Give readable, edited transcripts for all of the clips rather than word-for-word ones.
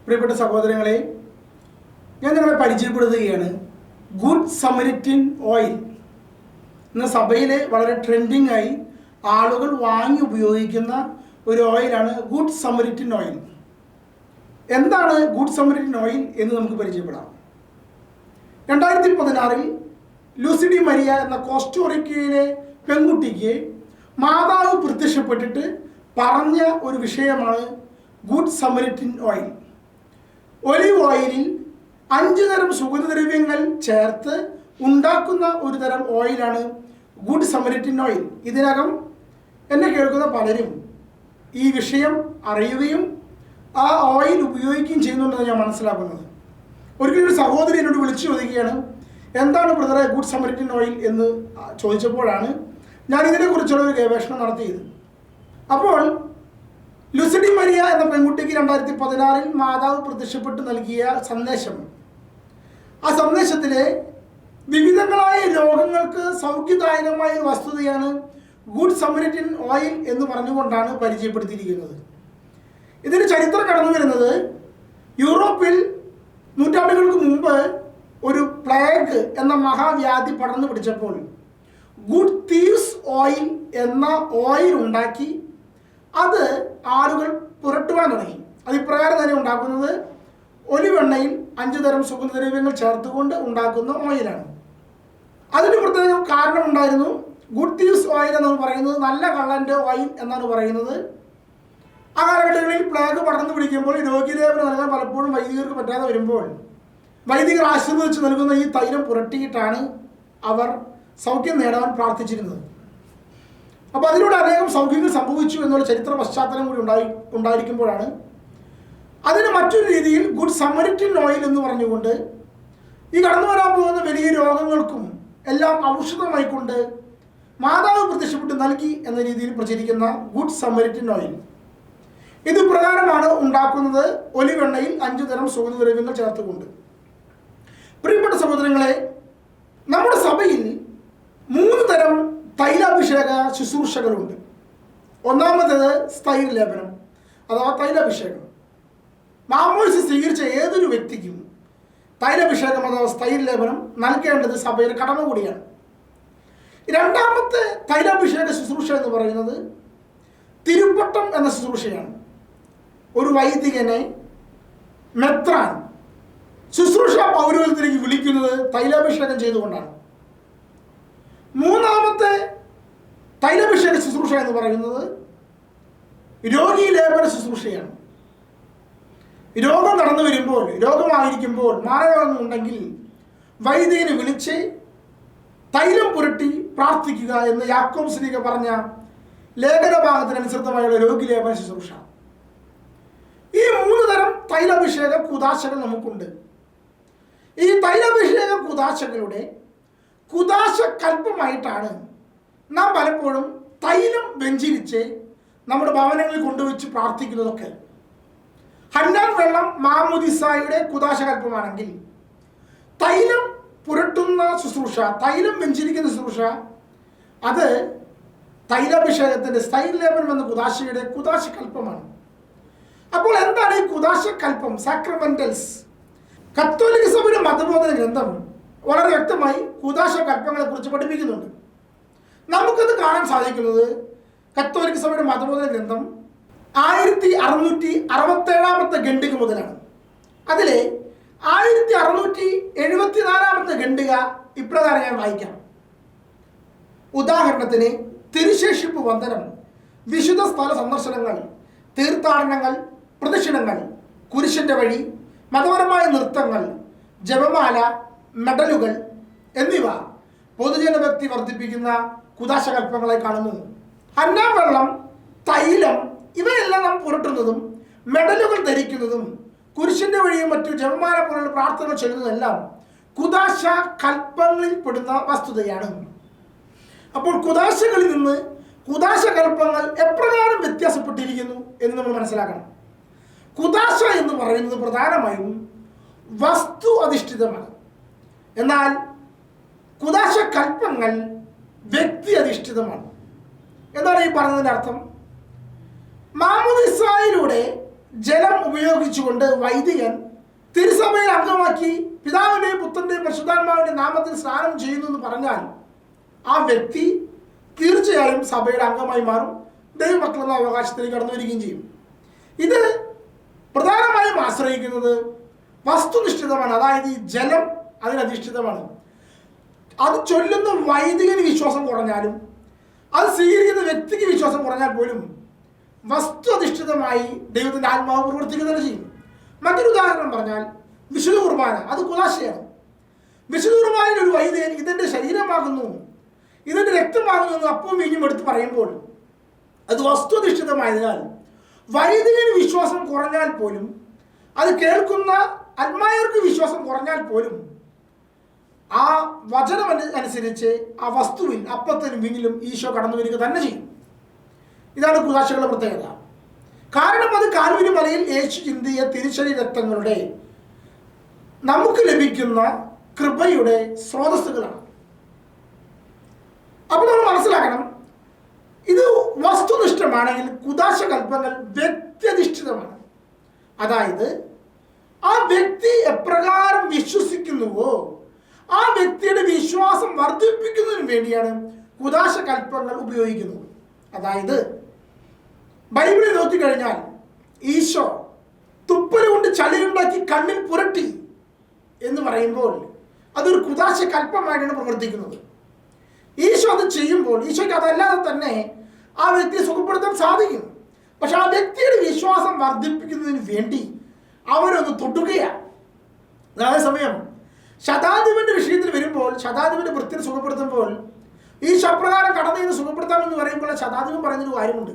പ്രിയപ്പെട്ട സഹോദരങ്ങളെ, ഞാൻ നിങ്ങളെ പരിചയപ്പെടുത്തുകയാണ് ഗുഡ് സമരിറ്റൻ ഓയിൽ. ഇന്ന് സഭയിൽ വളരെ ട്രെൻഡിങ് ആയി ആളുകൾ വാങ്ങി ഉപയോഗിക്കുന്ന ഒരു ഓയിലാണ് ഗുഡ് സമരിറ്റൻ ഓയിൽ. എന്താണ് ഗുഡ് സമരിറ്റൻ ഓയിൽ എന്ന് നമുക്ക് പരിചയപ്പെടാം. 2016 ലൂസിഡി മരിയ എന്ന കോസ്റ്റോറിക്കയിലെ പെൺകുട്ടിക്ക് മാതാവ് പ്രത്യക്ഷപ്പെട്ടിട്ട് പറഞ്ഞ ഒരു വിഷയമാണ് ഗുഡ് സമരിറ്റൻ ഓയിൽ. ഒലിവ് ഓയിലിൽ 5 തരം സുഗന്ധദ്രവ്യങ്ങൾ ചേർത്ത് ഉണ്ടാക്കുന്ന ഒരു തരം ഓയിലാണ് ഗുഡ് സമരിറ്റൻ ഓയിൽ. ഇതിനകം എന്നെ കേൾക്കുന്ന പലരും ഈ വിഷയം അറിയുകയും ആ ഓയിൽ ഉപയോഗിക്കുകയും ചെയ്യുന്നുണ്ടെന്ന് ഞാൻ മനസ്സിലാക്കുന്നത്. ഒരിക്കലും ഒരു സഹോദരി എന്നോട് വിളിച്ചു ചോദിക്കുകയാണ്, എന്താണ് ബ്രദറെ ഗുഡ് സമരിറ്റൻ ഓയിൽ എന്ന് ചോദിച്ചപ്പോഴാണ് ഞാൻ ഇതിനെക്കുറിച്ചുള്ള ഒരു ഗവേഷണം നടത്തിയത്. അപ്പോൾ ലൂസിഡി മരിയ എന്ന പെൺകുട്ടിക്ക് 2016 മാതാവ് പ്രത്യക്ഷപ്പെട്ട് നൽകിയ സന്ദേശം, ആ സന്ദേശത്തിലെ വിവിധങ്ങളായ രോഗങ്ങൾക്ക് സൗഖ്യദായകമായ വസ്തുതയാണ് ഗുഡ് സമരിറ്റൻ ഓയിൽ എന്ന് പറഞ്ഞുകൊണ്ടാണ് പരിചയപ്പെടുത്തിയിരിക്കുന്നത്. ഇതിന് ചരിത്രം കടന്നു വരുന്നത് യൂറോപ്പിൽ നൂറ്റാണ്ടുകൾക്ക് മുമ്പ് ഒരു പ്ലേഗ് എന്ന മഹാവ്യാധി പടർന്നു പിടിച്ചപ്പോൾ ഗുഡ് തീവ്സ് ഓയിൽ എന്ന ഓയിൽ ഉണ്ടാക്കി അത് ആളുകൾ പുരട്ടുവാൻ തുടങ്ങി. അത് ഇപ്രകാരം തന്നെ ഉണ്ടാക്കുന്നത് ഒലിവെണ്ണയിൽ 5 തരം സുഗന്ധദ്രവ്യങ്ങൾ ചേർത്തുകൊണ്ട് ഉണ്ടാക്കുന്ന ഓയിലാണ്. അതിന് പ്രത്യേകം കാരണമുണ്ടായിരുന്നു. ഗുഡ് തീവ്സ് ഓയിൽ എന്നാണ് പറയുന്നത്, നല്ല കള്ളൻ്റെ ഓയിൽ എന്നാണ് പറയുന്നത്. ആ കാലഘട്ടങ്ങളിൽ പ്ലേഗ് പടർന്നു പിടിക്കുമ്പോൾ രോഗിലേപനം നൽകാൻ പലപ്പോഴും വൈദികർക്ക് പറ്റാതെ വരുമ്പോൾ വൈദികർ ആശീർവദിച്ച് നൽകുന്ന ഈ തൈലം പുരട്ടിയിട്ടാണ് അവർ സൗഖ്യം നേടാൻ പ്രാർത്ഥിച്ചിരുന്നത്. അപ്പോൾ അതിലൂടെ അനേകം സൗഖ്യങ്ങൾ സംഭവിച്ചു എന്നുള്ള ചരിത്ര പശ്ചാത്തലം കൂടി ഉണ്ടായിരിക്കുമ്പോഴാണ് അതിന് മറ്റൊരു രീതിയിൽ ഗുഡ് സമരിറ്റൻ ഓയിൽ എന്ന് പറഞ്ഞുകൊണ്ട് ഈ കടന്നു വരാൻ പോകുന്ന വലിയ രോഗങ്ങൾക്കും എല്ലാം ഔഷധമായിക്കൊണ്ട് മാതാവ് പ്രത്യക്ഷപ്പെട്ട് നൽകി എന്ന രീതിയിൽ പ്രചരിക്കുന്ന ഗുഡ് സമരിറ്റൻ ഓയിൽ. ഇത് പ്രകാരമാണ് ഉണ്ടാക്കുന്നത് ഒലിവെണ്ണയിൽ 5 തരം സുഗന്ധദ്രവ്യങ്ങൾ ചേർത്തുകൊണ്ട്. പ്രിയപ്പെട്ട സഹോദരങ്ങളെ, നമ്മുടെ സഭയിൽ 3 തരം തൈലാഭിഷേക ശുശ്രൂഷകളുണ്ട്. ഒന്നാമത്തേത് സ്ഥൈര്യലേപനം അഥവാ തൈലാഭിഷേകം. മാമോദിസ സ്വീകരിച്ച ഏതൊരു വ്യക്തിക്കും തൈലാഭിഷേകം അഥവാ സ്ഥൈര്യലേപനം നൽകേണ്ടത് സഭയുടെ കടമ കൂടിയാണ്. രണ്ടാമത്തെ തൈലാഭിഷേക ശുശ്രൂഷ എന്ന് പറയുന്നത് തിരുപ്പട്ടം എന്ന ശുശ്രൂഷയാണ്. ഒരു വൈദികനെ മെത്രാൻ ശുശ്രൂഷ പൗരോഹിത്യത്തിലേക്ക് വിളിക്കുന്നത് തൈലാഭിഷേകം ചെയ്തുകൊണ്ടാണ്. മൂന്നാമത്തെ തൈലാഭിഷേക ശുശ്രൂഷ എന്ന് പറയുന്നത് രോഗീലേപന ശുശ്രൂഷയാണ്. രോഗം നടന്നു വരുമ്പോൾ, രോഗമായിരിക്കുമ്പോൾ, മാരരോഗം ഉണ്ടെങ്കിൽ വൈദികനെ വിളിച്ച് തൈലം പുരട്ടി പ്രാർത്ഥിക്കുക എന്ന് യാക്കോബ് ശ്ലീഹ പറഞ്ഞ ലേഖനഭാഗത്തിനനുസൃതമായുള്ള രോഗീലേപന ശുശ്രൂഷ. ഈ 3 തരം തൈലാഭിഷേക കുദാശകൾ നമുക്കുണ്ട്. ഈ തൈലാഭിഷേക കുദാശകളുടെ കുദാശ കൽപ്പമായിട്ടാണ് നാം പലപ്പോഴും തൈലം വെഞ്ചരിച്ച് നമ്മുടെ ഭവനങ്ങളിൽ കൊണ്ടുവച്ച് പ്രാർത്ഥിക്കുന്നതൊക്കെ. ഹന്നാൻ വെള്ളം മാമോദിസായുടെ കുദാശ കൽപ്പമാണെങ്കിൽ തൈലം പുരട്ടുന്ന ശുശ്രൂഷ, തൈലം വെഞ്ചരിക്കുന്ന ശുശ്രൂഷ, അത് തൈലാഭിഷേകത്തിൻ്റെ സ്ഥൈര്യലേപനം എന്ന കുദാശയുടെ കുദാശ കൽപ്പമാണ്. അപ്പോൾ എന്താണ് ഈ കുദാശ കൽപ്പം? സാക്രമെന്റൽസ്. കത്തോലിക്ക സഭയുടെ മതബോധന ഗ്രന്ഥം വളരെ വ്യക്തമായി കുദാശ കൽപ്പങ്ങളെ കുറിച്ച് പഠിപ്പിക്കുന്നുണ്ട്. നമുക്കത് കാണാൻ സാധിക്കുന്നത് കത്തോലിക്ക സഭയുടെ മതബോധന ഗ്രന്ഥം 1667 ഖണ്ഡിക മുതലാണ്. അതിലെ 1674 ഖണ്ഡിക ഇപ്രകാരം ഞാൻ വായിക്കാം. ഉദാഹരണത്തിന് തിരുശേഷിപ്പ് വന്ദനം, വിശുദ്ധ സ്ഥല സന്ദർശനങ്ങൾ, തീർത്ഥാടനങ്ങൾ, പ്രദക്ഷിണങ്ങൾ, കുരിശിൻ്റെ വഴി, മതപരമായ നൃത്തങ്ങൾ, ജപമാല, മെഡലുകൾ എന്നിവ പൊതുജനഭക്തി വർദ്ധിപ്പിക്കുന്ന കുദാശകൽപ്പങ്ങളെ കാണുന്നു. ഹന്നാൻ വെള്ളം, തൈലം ഇവയെല്ലാം നാം പുരട്ടുന്നതും മെഡലുകൾ ധരിക്കുന്നതും കുരിശിൻ്റെ വഴിയും മറ്റു ജപമാല പോലുള്ള പ്രാർത്ഥനകൾ ചെയ്യുന്നതെല്ലാം കുദാശ കൽപ്പങ്ങളിൽ പെടുന്ന വസ്തുതയാണ്. അപ്പോൾ കുദാശകളിൽ നിന്ന് കുദാശ കൽപ്പങ്ങൾ എപ്രകാരം വ്യത്യാസപ്പെട്ടിരിക്കുന്നു എന്ന് നമ്മൾ മനസ്സിലാക്കണം. കുദാശ എന്ന് പറയുന്നത് പ്രധാനമായും വസ്തു അധിഷ്ഠിതമാണ്. എന്നാൽ കുദാശ കൽപ്പങ്ങൾ വ്യക്തി അധിഷ്ഠിതമാണ്. എന്താണ് ഈ പറഞ്ഞതിൻ്റെ അർത്ഥം? മാമോദിസായിലൂടെ ജലം ഉപയോഗിച്ചുകൊണ്ട് വൈദികൻ തിരുസഭയിൽ അംഗമാക്കി പിതാവിന്റെയും പുത്രന്റെയും പരിശുദ്ധാത്മാവിന്റെ നാമത്തിൽ സ്നാനം ചെയ്യുന്നു എന്ന് പറഞ്ഞാൽ ആ വ്യക്തി തീർച്ചയായും സഭയുടെ അംഗമായി മാറും, ദൈവമക്കളെന്ന അവകാശത്തിലേക്ക് കടന്നു വരികയും ചെയ്യും. ഇത് പ്രധാനമായും ആശ്രയിക്കുന്നത് വസ്തുനിഷ്ഠിതമാണ്. അതായത് ഈ ജലം അതിനധിഷ്ഠിതമാണ്. അത് ചൊല്ലുന്ന വൈദികന് വിശ്വാസം കുറഞ്ഞാലും അത് സ്വീകരിക്കുന്ന വ്യക്തിക്ക് വിശ്വാസം കുറഞ്ഞാൽ പോലും വസ്തു അധിഷ്ഠിതമായി ദൈവത്തിന്റെ ആത്മാവ് പ്രവർത്തിക്കുന്നത് ചെയ്യും. മറ്റൊരു ഉദാഹരണം പറഞ്ഞാൽ വിശുദ്ധ കുർബാന, അത് കുദാശയാണ്. വിശുദ്ധ കുർബാനയിൽ ഒരു വൈദികൻ ഇതെന്റെ ശരീരമാകുന്നു, ഇതിന്റെ രക്തമാകുന്നു എന്ന് അപ്പവും വീഞ്ഞും എടുത്ത് പറയുമ്പോൾ അത് വസ്തുനിഷ്ഠിതമായതിനാൽ വൈദികന് വിശ്വാസം കുറഞ്ഞാൽ പോലും, അത് കേൾക്കുന്ന ആത്മായർക്ക് വിശ്വാസം കുറഞ്ഞാൽ പോലും ആ വചനം അനുസരിച്ച് ആ വസ്തുവിൽ അപ്പത്തിനും വീഞ്ഞിലും ഈശോ കടന്നു വരിക തന്നെ ചെയ്യും. ഇതാണ് കുദാശകളുടെ പ്രത്യേകത. കാരണം അത് കാൽവരി മലയിൽ യേശു ചിന്തിയ തിരുശരീര രക്തങ്ങളുടെ നമുക്ക് ലഭിക്കുന്ന കൃപയുടെ സ്രോതസ്സുകളാണ്. അപ്പോൾ നമ്മൾ മനസ്സിലാക്കണം, ഇത് വസ്തുനിഷ്ഠമാണെങ്കിൽ കുദാശ കൽപ്പങ്ങൾ വ്യക്തിയധിഷ്ഠിതമാണ്. അതായത് ആ വ്യക്തി എപ്രകാരം വിശ്വസിക്കുന്നുവോ ആ വ്യക്തിയുടെ വിശ്വാസം വർദ്ധിപ്പിക്കുന്നതിന് വേണ്ടിയാണ് കുദാശ കൽപ്പങ്ങൾ ഉപയോഗിക്കുന്നത്. അതായത് ബൈബിളിൽ നോക്കിക്കഴിഞ്ഞാൽ ഈശോ തുപ്പല് കൊണ്ട് ചളിയുണ്ടാക്കി കണ്ണിൽ പുരട്ടി എന്ന് പറയുമ്പോൾ അതൊരു കുദാശ കൽപ്പമായിട്ടാണ് പ്രവർത്തിക്കുന്നത്. ഈശോ അത് ചെയ്യുമ്പോൾ ഈശോയ്ക്ക് അതല്ലാതെ തന്നെ ആ വ്യക്തിയെ സുഖപ്പെടുത്താൻ സാധിക്കും. പക്ഷെ ആ വ്യക്തിയുടെ വിശ്വാസം വർദ്ധിപ്പിക്കുന്നതിന് വേണ്ടി അവരൊന്ന് തൊടുകയാണ്. അതേസമയം ശതാധിപന്റെ വിഷയത്തിൽ വരുമ്പോൾ, ശതാധിപന്റെ വൃത്തിയെ സുഖപ്പെടുത്തുമ്പോൾ ഈശോ അപ്രകാരം കടന്നു നിന്ന് സുഖപ്പെടുത്താമെന്ന് പറയുമ്പോൾ ശതാധിപൻ പറയുന്നൊരു കാര്യമുണ്ട്,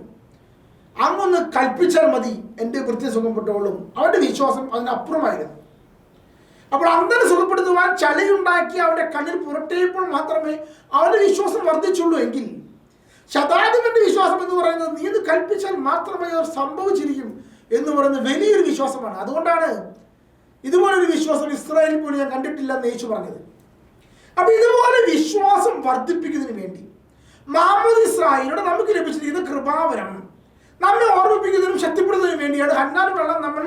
അങ്ങൊന്ന് കൽപ്പിച്ചാൽ മതി എൻ്റെ വൃത്തിയെ സുഖപ്പെട്ടോളും. അവന്റെ വിശ്വാസം അതിനപ്പുറമായിരുന്നു. അപ്പോൾ അങ്ങനെ സുഖപ്പെടുത്തുവാൻ ചളിയുണ്ടാക്കി അവന്റെ കണ്ണിൽ പുരട്ടിയപ്പോൾ മാത്രമേ അവന്റെ വിശ്വാസം വർദ്ധിച്ചുള്ളൂ. എങ്കിൽ ശതാധിപന്റെ വിശ്വാസം എന്ന് പറയുന്നത് നീ ഇത് കൽപ്പിച്ചാൽ മാത്രമേ അവർ സംഭവിച്ചിരിക്കും എന്ന് പറയുന്നത് വലിയൊരു വിശ്വാസമാണ്. അതുകൊണ്ടാണ് ഇതുപോലൊരു വിശ്വാസം ഇസ്രായേലിൽ പോലും ഞാൻ കണ്ടിട്ടില്ല എന്ന് യേശു പറഞ്ഞത്. അപ്പൊ ഇതുപോലെ വിശ്വാസം വർദ്ധിപ്പിക്കുന്നതിന് വേണ്ടി മാമോദിസയിലൂടെ നമുക്ക് ലഭിച്ചിരിക്കുന്ന കൃപാവരം നമ്മെ ഓർമ്മിപ്പിക്കുന്നതിനും ശക്തിപ്പെടുന്നതിനും വേണ്ടിയാണ് ഹന്നാന്റെ വെള്ളം നമ്മൾ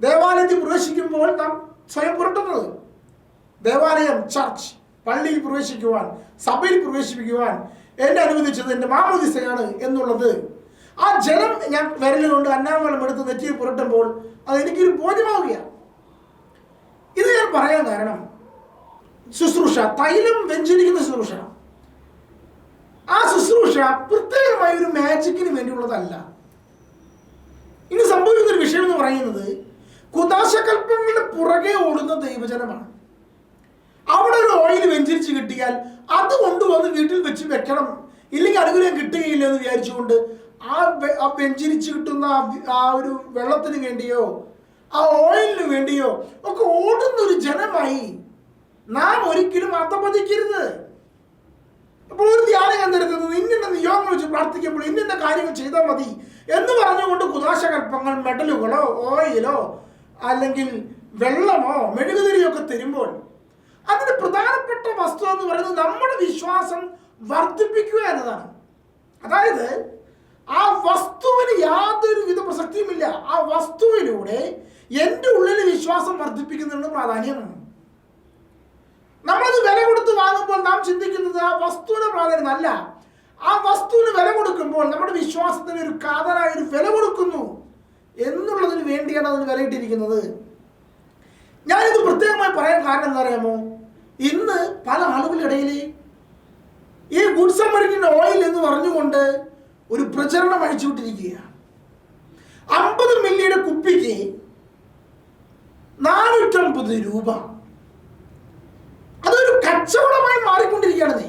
ദേവാലയത്തിൽ പ്രവേശിക്കുമ്പോൾ നാം സ്വയം പുരട്ടുന്നത്. ദേവാലയം, ചർച്ച്, പള്ളിയിൽ പ്രവേശിക്കുവാൻ, സഭയിൽ പ്രവേശിപ്പിക്കുവാൻ എന്നെ അനുവദിച്ചത് എൻ്റെ മാമോദിസയാണ് എന്നുള്ളത് ആ ജലം ഞാൻ വിരലുകൊണ്ട് ഹന്നാവെള്ളം എടുത്ത് നെറ്റിയിൽ പുരട്ടുമ്പോൾ അത് എനിക്കൊരു ബോധ്യമാവുകയാണ്. ഇത് ഞാൻ പറയാൻ കാരണം ശുശ്രൂഷ, തൈലം വെഞ്ചരിക്കുന്ന ശുശ്രൂഷ, ആ ശുശ്രൂഷ പ്രത്യേകമായ ഒരു മാജിക്കിന് വേണ്ടിയുള്ളതല്ല. ഇനി സംഭവിക്കുന്ന ഒരു വിഷയം എന്ന് പറയുന്നത് കുദാശകൽപ്പങ്ങളുടെ പുറകെ ഓടുന്ന ദൈവജനമാണ്. അവിടെ ഒരു ഓയിൽ വെഞ്ചരിച്ച് കിട്ടിയാൽ അത് കൊണ്ടുവന്ന് വീട്ടിൽ വെച്ച് വെക്കണം, ഇല്ലെങ്കിൽ അനുഗ്രഹം കിട്ടുകയില്ല എന്ന് വിചാരിച്ചുകൊണ്ട് ആ വെഞ്ചരിച്ച് കിട്ടുന്ന ആ ഒരു വെള്ളത്തിന് വേണ്ടിയോ ആ ഓയിലിന് വേണ്ടിയോ ഒക്കെ ഓടുന്ന ഒരു ജനമായി നാം ഒരിക്കലും അധപതിക്കരുത്. അപ്പോൾ ഒരു ധ്യാന കേന്ദ്രത്തിൽ ഇന്ന നിയോഗങ്ങൾ വെച്ച് പ്രാർത്ഥിക്കുമ്പോൾ ഇന്ന കാര്യങ്ങൾ ചെയ്താൽ മതി എന്ന് പറഞ്ഞുകൊണ്ട് കുദാശകൽപ്പങ്ങൾ, മെഡലുകളോ ഓയിലോ അല്ലെങ്കിൽ വെള്ളമോ മെഴുകുതിരിയോ ഒക്കെ തരുമ്പോൾ അതിന് പ്രധാനപ്പെട്ട വസ്തു എന്ന് പറയുന്നത് നമ്മുടെ വിശ്വാസം വർദ്ധിപ്പിക്കുക എന്നതാണ്. അതായത് ആ വസ്തുവിന് യാതൊരു വിധ പ്രസക്തിയുമില്ല. ആ വസ്തുവിലൂടെ എൻ്റെ ഉള്ളിൽ വിശ്വാസം വർദ്ധിപ്പിക്കുന്നതിന് പ്രാധാന്യമാണ്. നമ്മളത് വില കൊടുത്ത് വാങ്ങുമ്പോൾ നാം ചിന്തിക്കുന്നത് ആ വസ്തുവിന് പ്രാധാന്യം അല്ല. ആ വസ്തുവിന് വില കൊടുക്കുമ്പോൾ നമ്മുടെ വിശ്വാസത്തിന് ഒരു കാതലായ ഒരു വില കൊടുക്കുന്നു എന്നുള്ളതിന് വേണ്ടിയാണ് അതിന് വിലയിട്ടിരിക്കുന്നത്. ഞാനിത് പ്രത്യേകമായി പറയാൻ കാരണം എന്താ അറിയാമോ? ഇന്ന് പല ആളുകളുടെ ഇടയിൽ ഈ ഗുഡ് സമരിറ്റൻ ഓയിൽ എന്ന് പറഞ്ഞുകൊണ്ട് ഒരു പ്രചരണം അഴിച്ചുവിട്ടിരിക്കുകയാണ്. 50 മില്ലിയുടെ കുപ്പിക്ക് 450 രൂപ. അതൊരു കച്ചവടമായി മാറിക്കൊണ്ടിരിക്കുകയാണ്.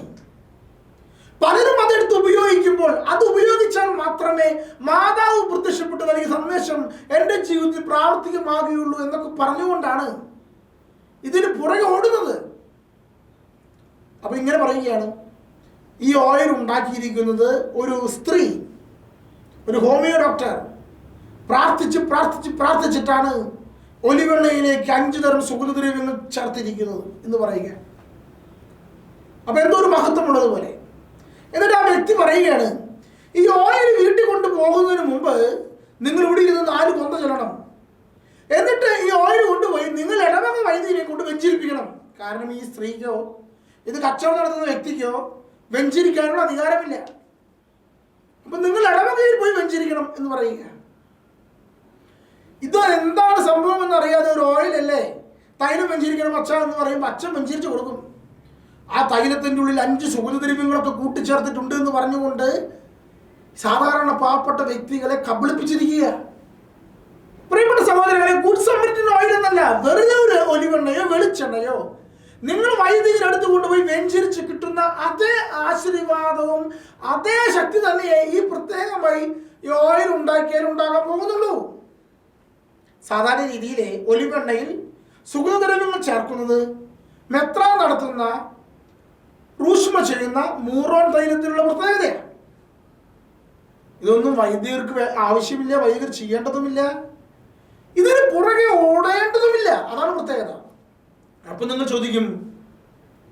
പലരും അതെടുത്ത് ഉപയോഗിക്കുമ്പോൾ അത് ഉപയോഗിച്ചാൽ മാത്രമേ മാതാവ് പ്രത്യക്ഷപ്പെട്ട് നൽകിയ സന്ദേശം എൻ്റെ ജീവിതത്തിൽ പ്രാവർത്തികമാകുകയുള്ളൂ എന്നൊക്കെ പറഞ്ഞുകൊണ്ടാണ് ഇതിന് പുറകെ ഓടുന്നത്. അപ്പൊ ഇങ്ങനെ പറയുകയാണ്, ഈ ഓയിൽ ഉണ്ടാക്കിയിരിക്കുന്നത് ഒരു സ്ത്രീ, ഒരു ഹോമിയോ ഡോക്ടർ പ്രാർത്ഥിച്ചിട്ടാണ് ഒലിവെണ്ണയിലേക്ക് 5 തരം സുഗന്ധദ്രവ്യങ്ങൾ ചേർത്തിരിക്കുന്നത് എന്ന് പറയുക. അപ്പൊ എന്തോ ഒരു മഹത്വമുള്ളതുപോലെ. എന്നിട്ട് ആ വ്യക്തി പറയുകയാണ്, ഈ ഓയിൽ വീട്ടിൽ കൊണ്ട് പോകുന്നതിന് മുമ്പ് നിങ്ങൾ ഇവിടെ ഇരുന്ന് 4 കൊന്ത ചൊല്ലണം. എന്നിട്ട് ഈ ഓയിൽ കൊണ്ടുപോയി നിങ്ങൾ ഇടവക വൈദികരെ കൊണ്ട് വെഞ്ചരിപ്പിക്കണം. കാരണം ഈ സ്ത്രീക്കോ ഇത് കച്ചവടം നടത്തുന്ന വ്യക്തിക്കോ വെഞ്ചരിക്കാനുള്ള അധികാരമില്ല. അപ്പൊ നിങ്ങൾ ഇടവകയിൽ പോയി വെഞ്ചരിക്കണം എന്ന് പറയുക. ഇത് എന്താണ് സംഭവം എന്നറിയാതെ ഒരു ഓയിലല്ലേ, തൈലം വെഞ്ചരിക്കണം അച്ഛ എന്ന് പറയുമ്പോൾ അച്ഛൻ വെഞ്ചരിച്ച് കൊടുക്കും. ആ തൈലത്തിൻ്റെ ഉള്ളിൽ 5 സുഗന്ധദ്രവ്യങ്ങളൊക്കെ കൂട്ടിച്ചേർത്തിട്ടുണ്ട് എന്ന് പറഞ്ഞുകൊണ്ട് സാധാരണ പാവപ്പെട്ട വ്യക്തികളെ കബളിപ്പിച്ചിരിക്കുക. പ്രിയപ്പെട്ട സഹോദരങ്ങളെ, ഗുഡ് സമരിറ്റൻ ഓയിൽ എന്നല്ല, വെറുതെ ഒരു ഒലിവെണ്ണയോ വെളിച്ചെണ്ണയോ നിങ്ങൾ വൈദികരെടുത്ത് കൊണ്ടുപോയി വെഞ്ചരിച്ച് കിട്ടുന്ന അതേ ആശീർവാദവും അതേ ശക്തി തന്നെ ഈ പ്രത്യേകമായി ഈ ഓയിൽ ഉണ്ടാക്കിയാൽ ഉണ്ടാകാൻ പോകുന്നുള്ളൂ. സാധാരണ രീതിയിൽ ഒലിവെണ്ണയിൽ സുഗന്ധദ്രവ്യങ്ങൾ ചേർക്കുന്നത് മെത്രാൻ നടത്തുന്ന റൂഷ്മ ചെയ്യുന്ന മൂറോൺ തൈലത്തിലുള്ള പ്രത്യേകതയാണ്. ഇതൊന്നും വൈദികർക്ക് ആവശ്യമില്ല, വൈദികർ ചെയ്യേണ്ടതുമില്ല, ഇതിന് പുറകെ ഓടേണ്ടതുമില്ല. അതാണ് പ്രത്യേകത. അപ്പൊ നിങ്ങൾ ചോദിക്കും,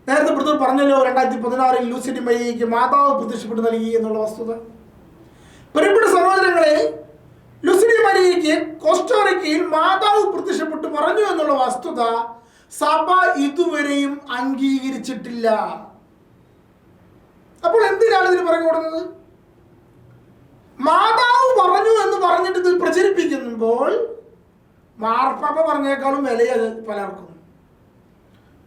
നേരത്തെ ബ്രദർ പറഞ്ഞല്ലോ 2016 ലൂസിഡി മരിയയ്ക്ക് മാതാവ് പ്രത്യക്ഷപ്പെട്ട് നൽകി എന്നുള്ള വസ്തുത. പ്രിയപ്പെട്ട സഹോദരങ്ങളെ, ലൂസിഡി മരിയയ്ക്ക് കോസ്റ്റോറിക്കയിൽ മാതാവ് പ്രത്യക്ഷപ്പെട്ട് പറഞ്ഞു എന്നുള്ള വസ്തുത സഭ ഇതുവരെയും അംഗീകരിച്ചിട്ടില്ല. അപ്പോൾ എന്തിനാണ് ഇതിന് പുറകെ ഓടുന്നത്? മാതാവ് പറഞ്ഞു എന്ന് പറഞ്ഞിട്ട് ഇത് പ്രചരിപ്പിക്കുമ്പോൾ മാർപ്പാപ്പ പറഞ്ഞേക്കാളും വിലയത് പലർക്കും.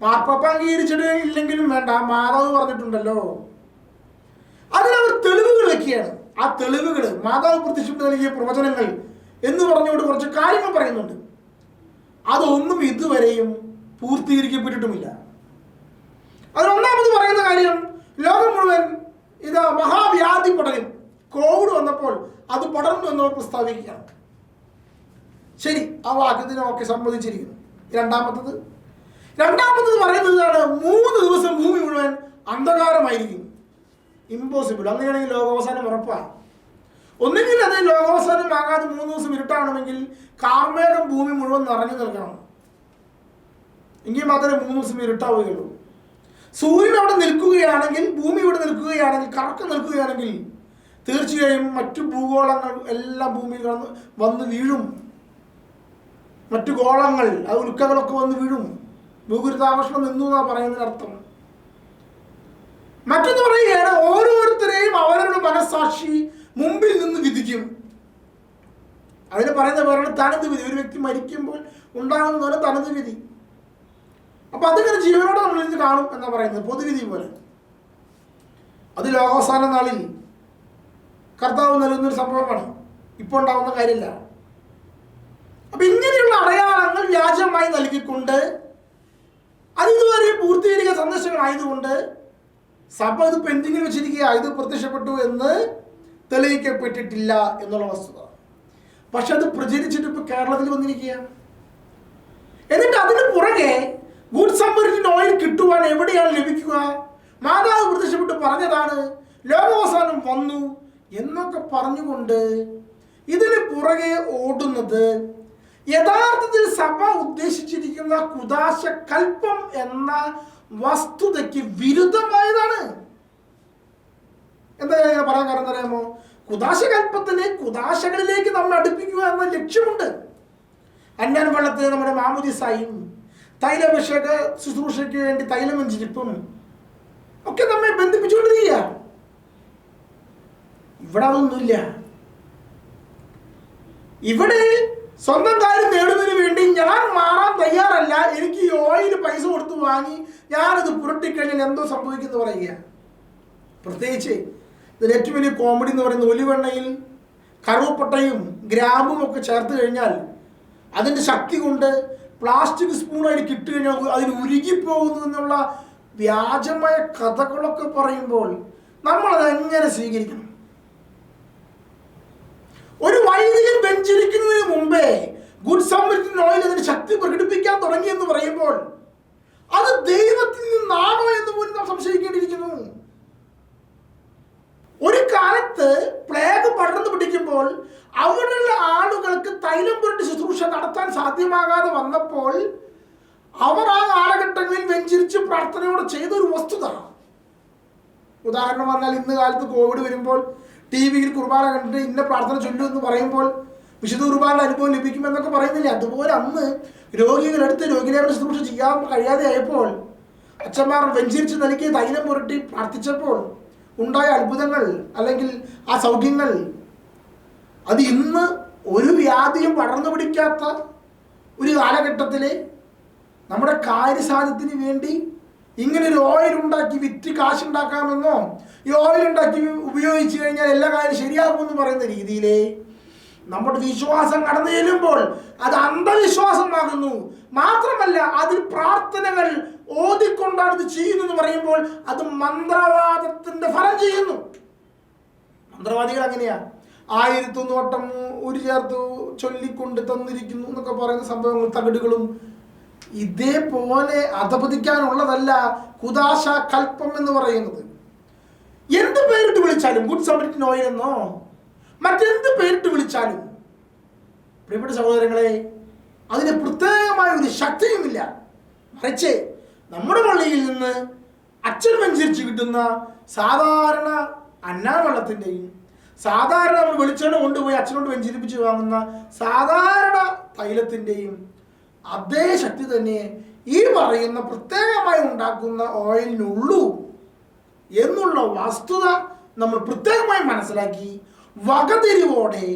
മാർപ്പാപ്പ അംഗീകരിച്ചിട്ട് ഇല്ലെങ്കിലും വേണ്ട, മാതാവ് പറഞ്ഞിട്ടുണ്ടല്ലോ. അതിനവർ തെളിവുകൾ വെക്കുകയാണ്. ആ തെളിവുകൾ മാതാവ് പ്രത്യക്ഷപ്പെട്ട് നൽകിയ പ്രവചനങ്ങൾ എന്ന് പറഞ്ഞുകൊണ്ട് കുറച്ച് കാര്യങ്ങൾ പറയുന്നുണ്ട്. അതൊന്നും ഇതുവരെയും പൂർത്തീകരിക്കപ്പെട്ടിട്ടുമില്ല. അതിലൊന്നാമത് പറയുന്ന കാര്യം, ലോകം മുഴുവൻ ഇത് മഹാവ്യാധി പടരും. കോവിഡ് വന്നപ്പോൾ അത് പടർന്നു എന്നവർ പ്രസ്താവിക്കുകയാണ്. ശരി, ആ വാക്യത്തിനൊക്കെ സമ്മതിച്ചിരിക്കുന്നു. രണ്ടാമത്തത് പറയുന്നതാണ് 3 ദിവസം ഭൂമി മുഴുവൻ അന്ധകാരമായിരിക്കും. ഇമ്പോസിബിൾ. അങ്ങനെയാണെങ്കിൽ ലോകാവസാനം ഉറപ്പാണ്. ഒന്നുകിൽ അത് ലോകാവസാനം ആകാതെ 3 ദിവസം ഇരുട്ടാണെങ്കിൽ കാർമേഘം ഭൂമി മുഴുവൻ നിറഞ്ഞു നിൽക്കണം. എങ്കിൽ മാത്രമേ 3 ദിവസം ഇരുട്ടാവുകയുള്ളൂ. സൂര്യൻ അവിടെ നിൽക്കുകയാണെങ്കിൽ, ഭൂമി ഇവിടെ നിൽക്കുകയാണെങ്കിൽ, കറക്കം നിൽക്കുകയാണെങ്കിൽ തീർച്ചയായും മറ്റു ഭൂഗോളങ്ങൾ എല്ലാം ഭൂമിയിൽ വന്ന് വീഴും. മറ്റു ഗോളങ്ങൾ, അത് ഉൽക്കകളൊക്കെ വന്ന് വീഴും. ഭൂഗുരുത്വാകർഷണം നിന്നു എന്നാണ് പറയുന്നതിനർത്ഥം. മറ്റൊന്ന് പറയുകയാണ്, ഓരോരുത്തരെയും അവരുടെ മനസ്സാക്ഷി മുമ്പിൽ നിന്ന് വിധിക്കും. അതിന് പറയുന്ന പേരാണ് തനത് വിധി. ഒരു വ്യക്തി മരിക്കുമ്പോൾ ഉണ്ടാകുന്ന തനത് വിധി. അപ്പൊ അതിങ്ങനെ ജീവനോടെ നമ്മളിന്ന് കാണും എന്നാ പറയുന്നത്, പൊതുവിധി പോലെ. അത് ലോകാവസാന നാളിൽ കർത്താവ് നൽകുന്നൊരു സംഭവമാണ്, ഇപ്പോൾ ഉണ്ടാവുന്ന കാര്യമില്ല. അപ്പൊ ഇങ്ങനെയുള്ള അടയാളങ്ങൾ വ്യാജമായി നൽകിക്കൊണ്ട് അതിതുവരെ പൂർത്തീകരിക്കുന്ന സന്ദേശങ്ങളായതുകൊണ്ട് സഭ ഇത് പെൻഡിങ്ങിൽ വെച്ചിരിക്കുക. ഇത് പ്രത്യക്ഷപ്പെട്ടു എന്ന് തെളിയിക്കപ്പെട്ടിട്ടില്ല എന്നുള്ള വസ്തുത. പക്ഷെ അത് പ്രചരിച്ചിട്ട് ഇപ്പൊ കേരളത്തിൽ വന്നിരിക്കുക. എന്നിട്ട് അതിന് പുറകെ ഗുഡ് സമരിറ്റൻ ഓയിൽ കിട്ടുവാൻ എവിടെയാണ് ലഭിക്കുക? മാതാവ് പ്രത്യക്ഷപ്പെട്ട് പറഞ്ഞതാണ്, ലോകാവസാനം വന്നു എന്നൊക്കെ പറഞ്ഞുകൊണ്ട് ഇതിന് പുറകെ ഓടുന്നത് യഥാർത്ഥത്തിൽ സഭ ഉദ്ദേശിച്ചിരിക്കുന്ന കുദാശ കൽപ്പം എന്ന വസ്തുതയ്ക്ക് വിരുദ്ധമായതാണ്. എന്താ പറയാൻ കാരണം അറിയാമോ? കുദാശ കൽപ്പത്തിനെ കുദാശകളിലേക്ക് നമ്മൾ അടുപ്പിക്കുക എന്ന ലക്ഷ്യമുണ്ട്. അന്യാൻ വെള്ളത്തിന് നമ്മുടെ മാമുദിസായും തൈലാഭിഷേക ശുശ്രൂഷയ്ക്ക് വേണ്ടി തൈലമഞ്ചിരിപ്പും ഒക്കെ നമ്മെ ബന്ധിപ്പിച്ചുകൊണ്ടിരിക്കുക. ഇവിടെ അതൊന്നുമില്ല. ഇവിടെ സ്വന്തം കാര്യം നേടുന്നതിന് വേണ്ടി ഞാൻ മാറാൻ തയ്യാറല്ല, എനിക്ക് ഈ ഓയിൽ പൈസ കൊടുത്ത് വാങ്ങി ഞാനത് പുരട്ടിക്കഴിഞ്ഞാൽ എന്തോ സംഭവിക്കുന്നു പറയുക. പ്രത്യേകിച്ച് ഇതിൽ ഏറ്റവും വലിയ കോമഡി എന്ന് പറയുന്നത്, ഒലിവെണ്ണയിൽ കറുവപ്പട്ടയും ഗ്രാമ്പും ഒക്കെ ചേർത്ത് കഴിഞ്ഞാൽ അതിൻ്റെ ശക്തി കൊണ്ട് പ്ലാസ്റ്റിക് സ്പൂൺ അതിൽ കിട്ടുകഴിഞ്ഞാൽ അതിൽ ഉരുകിപ്പോകുന്നു എന്നുള്ള വ്യാജമായ കഥകളൊക്കെ പറയുമ്പോൾ നമ്മളത് എങ്ങനെ സ്വീകരിക്കണം? ഒരു വൈദികൻ വെഞ്ചരിക്കുന്നതിന് മുമ്പേ ഗുഡ് സമരിറ്റൻ ഓയിൽ അതിന് ശക്തി പ്രകടിപ്പിക്കാൻ തുടങ്ങി എന്ന് പറയുമ്പോൾ അത് ദൈവത്തിൽ നിന്നാണോ എന്ന് പോലും നാം സംശയിക്കേണ്ടിയിരിക്കുന്നു. ഒരു കാലത്ത് പ്ലേഗ് പടർന്നു പിടിക്കുമ്പോൾ അവിടെയുള്ള ആളുകൾക്ക് തൈലം പുരട്ടി ശുശ്രൂഷ നടത്താൻ സാധ്യമാകാതെ വന്നപ്പോൾ അവർ ആ കാലഘട്ടങ്ങളിൽ വെഞ്ചരിച്ച് പ്രാർത്ഥനയോടെ ചെയ്തൊരു വസ്തുത. ഉദാഹരണം പറഞ്ഞാൽ ഇന്ന് കാലത്ത് കോവിഡ് വരുമ്പോൾ ടി വിയിൽ കുർബാന കണ്ടിട്ട് ഇന്ന പ്രാർത്ഥന ചൊല്ലു എന്ന് പറയുമ്പോൾ വിശുദ്ധ കുർബാന അനുഭവം ലഭിക്കുമെന്നൊക്കെ പറയുന്നില്ലേ? അതുപോലെ അന്ന് രോഗികളെടുത്ത് രോഗികളെ ശുശ്രൂഷ ചെയ്യാൻ കഴിയാതെ ആയപ്പോൾ അച്ഛന്മാർ വെഞ്ചരിച്ച് നൽകി തൈലം പുരട്ടി പ്രാർത്ഥിച്ചപ്പോൾ ഉണ്ടായ അത്ഭുതങ്ങൾ അല്ലെങ്കിൽ ആ സൗഖ്യങ്ങൾ, അത് ഇന്ന് ഒരു വ്യാധിയും പടർന്നു പിടിക്കാത്ത ഒരു കാലഘട്ടത്തിലെ നമ്മുടെ കാര്യസാധ്യത്തിന് വേണ്ടി ഇങ്ങനെ ഒരു ഓയിൽ ഉണ്ടാക്കി വിറ്റ് കാശുണ്ടാക്കാമെന്നോ ഈ ഓയിൽ ഉണ്ടാക്കി ഉപയോഗിച്ച് കഴിഞ്ഞാൽ എല്ലാ കാര്യം ശരിയാകുമെന്ന് പറയുന്ന രീതിയിലേ നമ്മുടെ വിശ്വാസം കടന്നു ചെല്ലുമ്പോൾ അത് അന്ധവിശ്വാസമാകുന്നു. മാത്രമല്ല അതിൽ പ്രാർത്ഥനകൾ ഓതിക്കൊണ്ടാണ് ഇത് ചെയ്യുന്നതെന്ന് പറയുമ്പോൾ അത് മന്ത്രവാദത്തിന്റെ ഫലം ചെയ്യുന്നു. മന്ത്രവാദികൾ അങ്ങനെയാ, 1001 വട്ടം ഒരു ചേർത്ത് ചൊല്ലിക്കൊണ്ട് തന്നിരിക്കുന്നു എന്നൊക്കെ പറയുന്ന സംഭവങ്ങൾ, തകിടുകളും ഇതേപോലെ അധപതിക്കാനുള്ളതല്ല കുദാശ കൽപ്പം എന്ന് പറയുന്നത്. എന്ത് പേരിട്ട് വിളിച്ചാലും ഗുഡ് സമരിറ്റൻ ഓയിൽ എന്നോ മറ്റെന്ത് പേരിട്ട് വിളിച്ചാലും പ്രിയപ്പെട്ട സഹോദരങ്ങളെ, അതിന് പ്രത്യേകമായ ഒരു ശക്തിയുമില്ല. മറിച്ച് നമ്മുടെ പള്ളിയിൽ നിന്ന് അച്ഛൻ വെഞ്ചരിച്ച് കിട്ടുന്ന സാധാരണ അന്നാവെള്ളത്തിൻ്റെയും സാധാരണ നമ്മൾ വെളിച്ചെണ്ണ കൊണ്ടുപോയി അച്ഛനോട് വെഞ്ചരിപ്പിച്ച് വാങ്ങുന്ന സാധാരണ തൈലത്തിൻ്റെയും അതേ ശക്തി തന്നെ ഈ പറയുന്ന പ്രത്യേകമായി ഉണ്ടാക്കുന്ന ഓയിലിനുള്ളൂ എന്നുള്ള വസ്തുത നമ്മൾ പ്രത്യേകമായി മനസ്സിലാക്കി വകതിരിവോടെ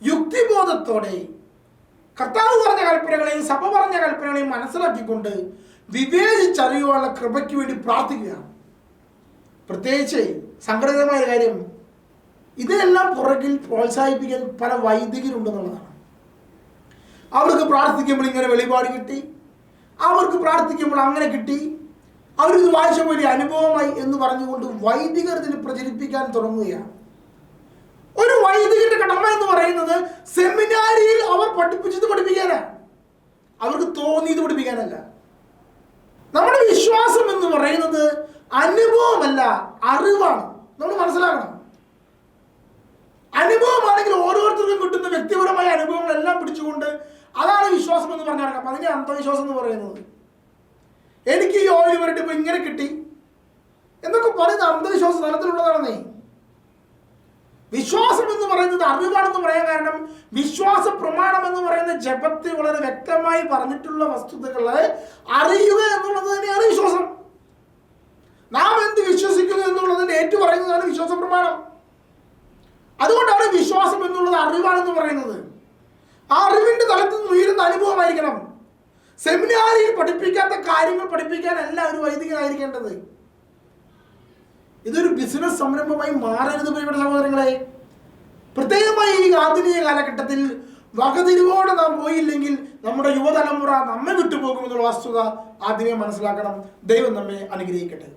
യുക്തിബോധത്തോടെ കർത്താവ് പറഞ്ഞ കൽപ്പനകളെയും സഭ പറഞ്ഞ കൽപ്പനകളെയും മനസ്സിലാക്കിക്കൊണ്ട് വിവേചിച്ചറിയുവാനുള്ള കൃപയ്ക്ക് വേണ്ടി പ്രാർത്ഥിക്കുക. പ്രത്യേകിച്ച് സങ്കടകരമായ കാര്യം, ഇതിനെല്ലാം പുറകിൽ പ്രോത്സാഹിപ്പിക്കാൻ പല വൈദികരുണ്ടെന്നുള്ളതാണ്. അവർക്ക് പ്രാർത്ഥിക്കുമ്പോൾ ഇങ്ങനെ വെളിപാട് കിട്ടി, അവർക്ക് പ്രാർത്ഥിക്കുമ്പോൾ അങ്ങനെ കിട്ടി, അവരിത് വായിച്ച വലിയ അനുഭവമായി എന്ന് പറഞ്ഞുകൊണ്ട് വൈദികർ ഇതിന് പ്രചരിപ്പിക്കാൻ തുടങ്ങുകയാണ്. ഒരു വൈദികന്റെ കടമ എന്ന് പറയുന്നത് സെമിനാരിയിൽ അവർ പഠിപ്പിച്ചത് പഠിപ്പിക്കാനാണ്, അവർക്ക് തോന്നിയത് പഠിപ്പിക്കാനല്ല. നമ്മുടെ വിശ്വാസം എന്ന് പറയുന്നത് അനുഭവമല്ല, അറിവാണ്. നമ്മൾ മനസ്സിലാക്കണം. അനുഭവമാണെങ്കിൽ ഓരോരുത്തർക്കും കിട്ടുന്ന വ്യക്തിപരമായ അനുഭവങ്ങളെല്ലാം പിടിച്ചുകൊണ്ട് അതാണ് വിശ്വാസം എന്ന് പറഞ്ഞാൽ അപ്പം അതിനെ അന്ധവിശ്വാസം എന്ന് പറയുന്നത്. എനിക്ക് ഈ ഓയിൽ വരട്ടി ഇപ്പൊ ഇങ്ങനെ കിട്ടി എന്നൊക്കെ പറയുന്ന അന്ധവിശ്വാസ തലത്തിലുള്ളതാണെന്നേ. വിശ്വാസം എന്ന് പറയുന്നത് അറിവാണെന്ന് പറയാൻ കാരണം വിശ്വാസ പ്രമാണം എന്ന് പറയുന്ന ജപത്തിൽ വളരെ വ്യക്തമായി പറഞ്ഞിട്ടുള്ള വസ്തുതകളെ അറിയുക എന്നുള്ളത് തന്നെയാണ് വിശ്വാസം. നാം എന്ത് വിശ്വസിക്കുന്നു എന്നുള്ളതിന് ഏറ്റു പറയുന്നതാണ് വിശ്വാസ പ്രമാണം. അതുകൊണ്ടാണ് വിശ്വാസം എന്നുള്ളത് അറിവാണെന്ന് പറയുന്നത്. ആ അറിവിന്റെ തലത്തിൽ നിന്ന് ഉയരുന്ന അനുഭവമായിരിക്കണം. സെമിനാരിയിൽ പഠിപ്പിക്കാത്ത കാര്യങ്ങൾ പഠിപ്പിക്കാനല്ല ഒരു വൈദികനായിരിക്കേണ്ടത്. ഇതൊരു ബിസിനസ് സംരംഭമായി മാറരുത് പ്രിയപ്പെട്ട സഹോദരങ്ങളെ. പ്രത്യേകമായി ഈ ആധുനിക കാലഘട്ടത്തിൽ വകതിരിവോടെ നാം പോയില്ലെങ്കിൽ നമ്മുടെ യുവതലമുറ നമ്മെ വിട്ടുപോകുമെന്നുള്ള വസ്തുത ആദ്യമേ മനസ്സിലാക്കണം. ദൈവം നമ്മെ അനുഗ്രഹിക്കട്ടെ.